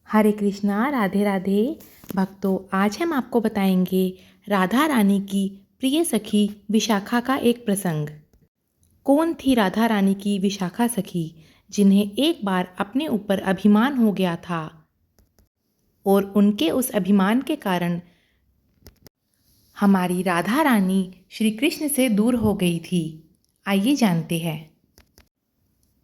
हरे कृष्णा, राधे राधे। भक्तों, आज हम आपको बताएंगे राधा रानी की प्रिय सखी विशाखा का एक प्रसंग। कौन थी राधा रानी की विशाखा सखी, जिन्हें एक बार अपने ऊपर अभिमान हो गया था और उनके उस अभिमान के कारण हमारी राधा रानी श्री कृष्ण से दूर हो गई थी। आइए जानते हैं।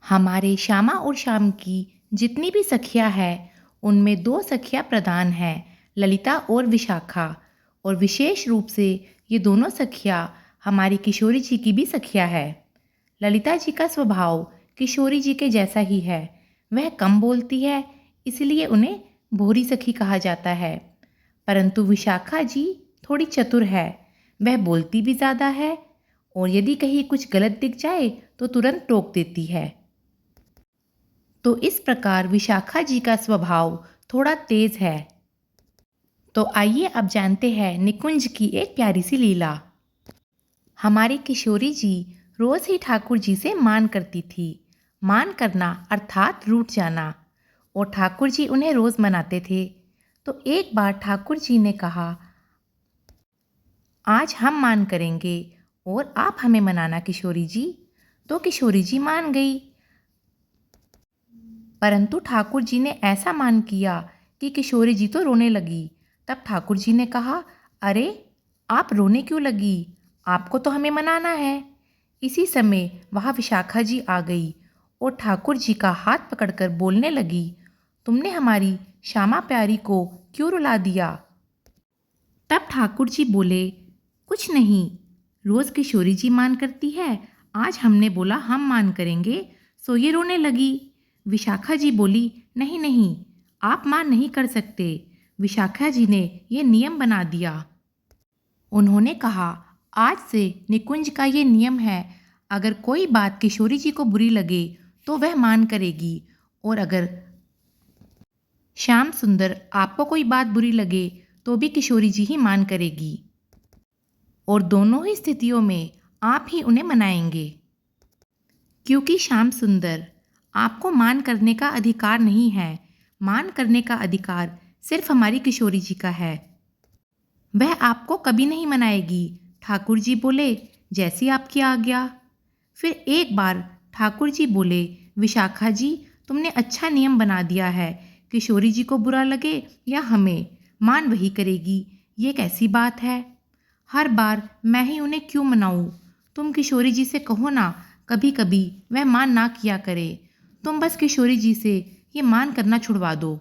हमारे श्यामा और श्याम की जितनी भी सखियां हैं, उनमें दो सखियां प्रधान हैं, ललिता और विशाखा। और विशेष रूप से ये दोनों सखियां हमारी किशोरी जी की भी सखियां है। ललिता जी का स्वभाव किशोरी जी के जैसा ही है। वह कम बोलती है, इसलिए उन्हें भोरी सखी कहा जाता है। परंतु विशाखा जी थोड़ी चतुर है। वह बोलती भी ज़्यादा है और यदि कहीं कुछ गलत दिख जाए तो तुरंत टोक देती है। तो इस प्रकार विशाखा जी का स्वभाव थोड़ा तेज है। तो आइए अब जानते हैं निकुंज की एक प्यारी सी लीला। हमारी किशोरी जी रोज ही ठाकुर जी से मान करती थी। मान करना अर्थात रूठ जाना। और ठाकुर जी उन्हें रोज मनाते थे। तो एक बार ठाकुर जी ने कहा, आज हम मान करेंगे और आप हमें मनाना किशोरी जी। तो किशोरी जी मान गई। परंतु ठाकुर जी ने ऐसा मान किया कि किशोरी जी तो रोने लगी। तब ठाकुर जी ने कहा, अरे आप रोने क्यों लगी, आपको तो हमें मनाना है। इसी समय वहाँ विशाखा जी आ गई और ठाकुर जी का हाथ पकड़कर बोलने लगी, तुमने हमारी श्यामा प्यारी को क्यों रुला दिया। तब ठाकुर जी बोले, कुछ नहीं, रोज़ किशोरी जी मान करती है, आज हमने बोला हम मान करेंगे, सो ये रोने लगी। विशाखा जी बोली, नहीं नहीं, आप मान नहीं कर सकते। विशाखा जी ने ये नियम बना दिया। उन्होंने कहा, आज से निकुंज का ये नियम है, अगर कोई बात किशोरी जी को बुरी लगे तो वह मान करेगी, और अगर श्याम सुंदर आपको कोई बात बुरी लगे तो भी किशोरी जी ही मान करेगी। और दोनों ही स्थितियों में आप ही उन्हें मनाएंगे। क्योंकि श्याम सुंदर, आपको मान करने का अधिकार नहीं है। मान करने का अधिकार सिर्फ हमारी किशोरी जी का है। वह आपको कभी नहीं मनाएगी। ठाकुर जी बोले, जैसी आपकी आज्ञा। फिर एक बार ठाकुर जी बोले, विशाखा जी, तुमने अच्छा नियम बना दिया है। किशोरी जी को बुरा लगे या हमें, मान वही करेगी। ये कैसी बात है। हर बार मैं ही उन्हें क्यों मनाऊं। तुम किशोरी जी से कहो ना, कभी कभी वह मान ना किया करे। तुम बस किशोरी जी से ये मान करना छुड़वा दो।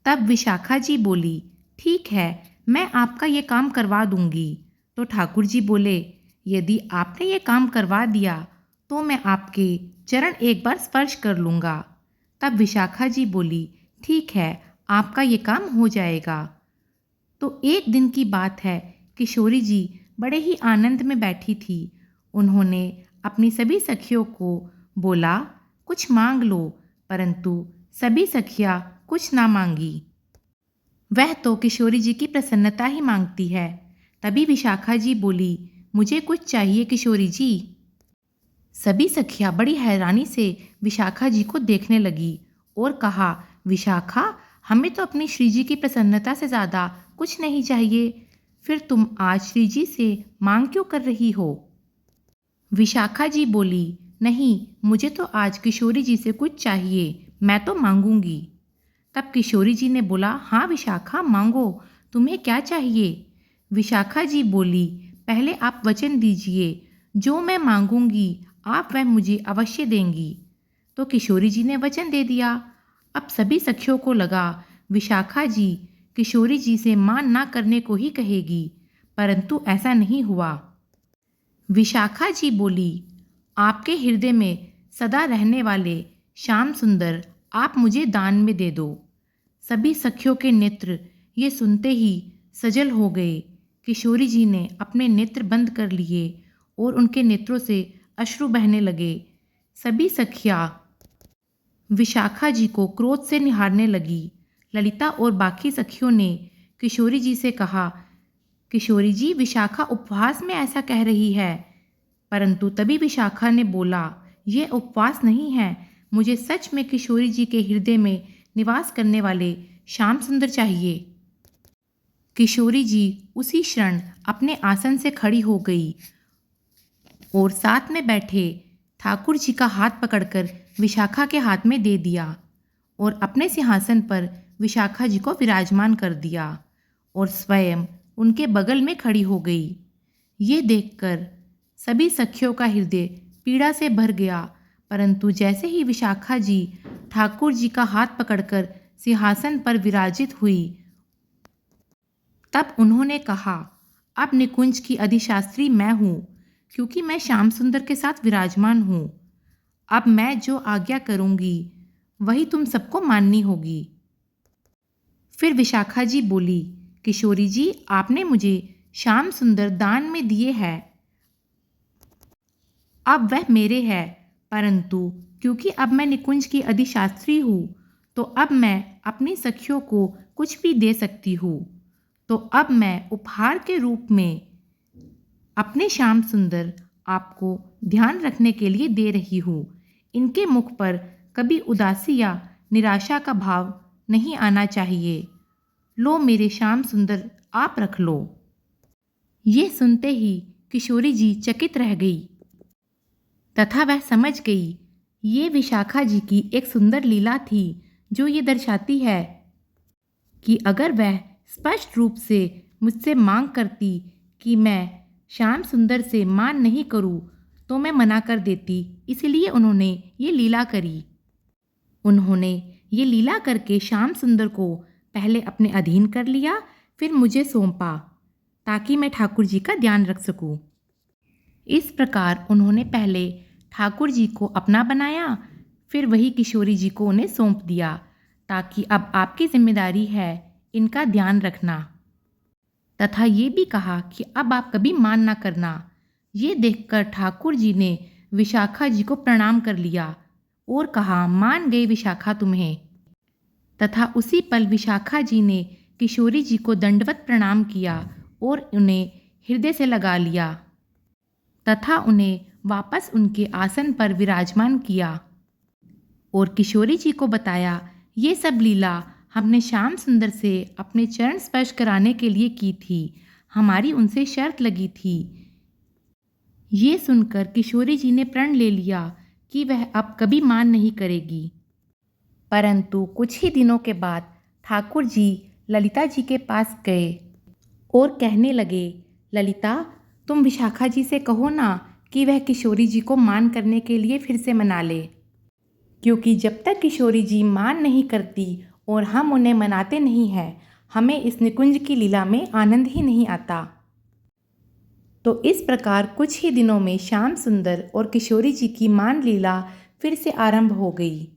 तब विशाखा जी बोली, ठीक है, मैं आपका ये काम करवा दूंगी। तो ठाकुर जी बोले, यदि आपने ये काम करवा दिया तो मैं आपके चरण एक बार स्पर्श कर लूँगा। तब विशाखा जी बोली, ठीक है, आपका ये काम हो जाएगा। तो एक दिन की बात है, किशोरी जी बड़े ही आनंद में बैठी थी। उन्होंने अपनी सभी सखियों को बोला, कुछ मांग लो, परंतु सभी सखियां कुछ ना मांगी। वह तो किशोरी जी की प्रसन्नता ही मांगती है। तभी विशाखा जी बोली, मुझे कुछ चाहिए किशोरी जी। सभी सखियां बड़ी हैरानी से विशाखा जी को देखने लगी और कहा, विशाखा, हमें तो अपनी श्री जी की प्रसन्नता से ज़्यादा कुछ नहीं चाहिए, फिर तुम आज श्री जी से मांग क्यों कर रही हो। विशाखा जी बोली, नहीं, मुझे तो आज किशोरी जी से कुछ चाहिए, मैं तो मांगूंगी। तब किशोरी जी ने बोला, हाँ विशाखा, मांगो, तुम्हें क्या चाहिए। विशाखा जी बोली, पहले आप वचन दीजिए, जो मैं मांगूंगी आप वह मुझे अवश्य देंगी। तो किशोरी जी ने वचन दे दिया। अब सभी सखियों को लगा, विशाखा जी किशोरी जी से मान ना करने को ही कहेगी, परंतु ऐसा नहीं हुआ। विशाखा जी बोली, आपके हृदय में सदा रहने वाले श्याम सुंदर आप मुझे दान में दे दो। सभी सखियों के नेत्र ये सुनते ही सजल हो गए। किशोरी जी ने अपने नेत्र बंद कर लिए और उनके नेत्रों से अश्रु बहने लगे। सभी सखियां विशाखा जी को क्रोध से निहारने लगी। ललिता और बाकी सखियों ने किशोरी जी से कहा, किशोरी जी, विशाखा उपवास में ऐसा कह रही है। परंतु तभी विशाखा ने बोला, यह उपवास नहीं है, मुझे सच में किशोरी जी के हृदय में निवास करने वाले श्याम सुंदर चाहिए। किशोरी जी उसी क्षण अपने आसन से खड़ी हो गई और साथ में बैठे ठाकुर जी का हाथ पकड़कर विशाखा के हाथ में दे दिया और अपने सिंहासन पर विशाखा जी को विराजमान कर दिया और स्वयं उनके बगल में खड़ी हो गई। ये देखकर सभी सखियों का हृदय पीड़ा से भर गया, परंतु जैसे ही विशाखा जी ठाकुर जी का हाथ पकड़कर सिंहासन पर विराजित हुई, तब उन्होंने कहा, अब निकुंज की अधिशास्त्री मैं हूँ, क्योंकि मैं श्याम सुंदर के साथ विराजमान हूँ। अब मैं जो आज्ञा करूँगी वही तुम सबको माननी होगी। फिर विशाखा जी बोली, किशोरी जी आपने मुझे श्याम सुंदर दान में दिए हैं, अब वह मेरे हैं, परंतु क्योंकि अब मैं निकुंज की अधिशास्त्री हूँ तो अब मैं अपनी सखियों को कुछ भी दे सकती हूँ। तो अब मैं उपहार के रूप में अपने श्याम सुंदर आपको ध्यान रखने के लिए दे रही हूँ। इनके मुख पर कभी उदासी या निराशा का भाव नहीं आना चाहिए। लो मेरे श्याम सुंदर आप रख लो। ये सुनते ही किशोरी जी चकित रह गई तथा वह समझ गई ये विशाखा जी की एक सुंदर लीला थी, जो ये दर्शाती है कि अगर वह स्पष्ट रूप से मुझसे मांग करती कि मैं श्याम सुंदर से मान नहीं करूं, तो मैं मना कर देती। इसलिए उन्होंने ये लीला करी। उन्होंने ये लीला करके श्याम सुंदर को पहले अपने अधीन कर लिया, फिर मुझे सौंपा ताकि मैं ठाकुर जी का ध्यान रख सकूं। इस प्रकार उन्होंने पहले ठाकुर जी को अपना बनाया, फिर वही किशोरी जी को उन्हें सौंप दिया ताकि अब आपकी जिम्मेदारी है इनका ध्यान रखना, तथा ये भी कहा कि अब आप कभी मान ना करना। ये देखकर ठाकुर जी ने विशाखा जी को प्रणाम कर लिया और कहा, मान गए विशाखा तुम्हें। तथा उसी पल विशाखा जी ने किशोरी जी को दंडवत प्रणाम किया और उन्हें हृदय से लगा लिया तथा उन्हें वापस उनके आसन पर विराजमान किया और किशोरी जी को बताया, ये सब लीला हमने श्याम सुंदर से अपने चरण स्पर्श कराने के लिए की थी, हमारी उनसे शर्त लगी थी। ये सुनकर किशोरी जी ने प्रण ले लिया कि वह अब कभी मान नहीं करेगी। परंतु कुछ ही दिनों के बाद ठाकुर जी ललिता जी के पास गए और कहने लगे, ललिता तुम विशाखा जी से कहो ना कि वह किशोरी जी को मान करने के लिए फिर से मना ले, क्योंकि जब तक किशोरी जी मान नहीं करती और हम उन्हें मनाते नहीं हैं, हमें इस निकुंज की लीला में आनंद ही नहीं आता। तो इस प्रकार कुछ ही दिनों में श्याम सुंदर और किशोरी जी की मान लीला फिर से आरंभ हो गई,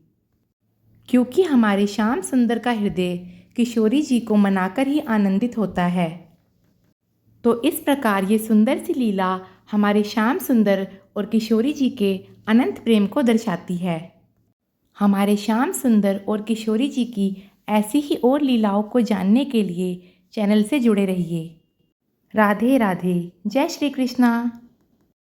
क्योंकि हमारे श्याम सुंदर का हृदय किशोरी जी को मनाकर ही आनंदित होता है। तो इस प्रकार ये सुंदर सी लीला हमारे श्याम सुंदर और किशोरी जी के अनंत प्रेम को दर्शाती है। हमारे श्याम सुंदर और किशोरी जी की ऐसी ही और लीलाओं को जानने के लिए चैनल से जुड़े रहिए। राधे राधे। जय श्री कृष्णा।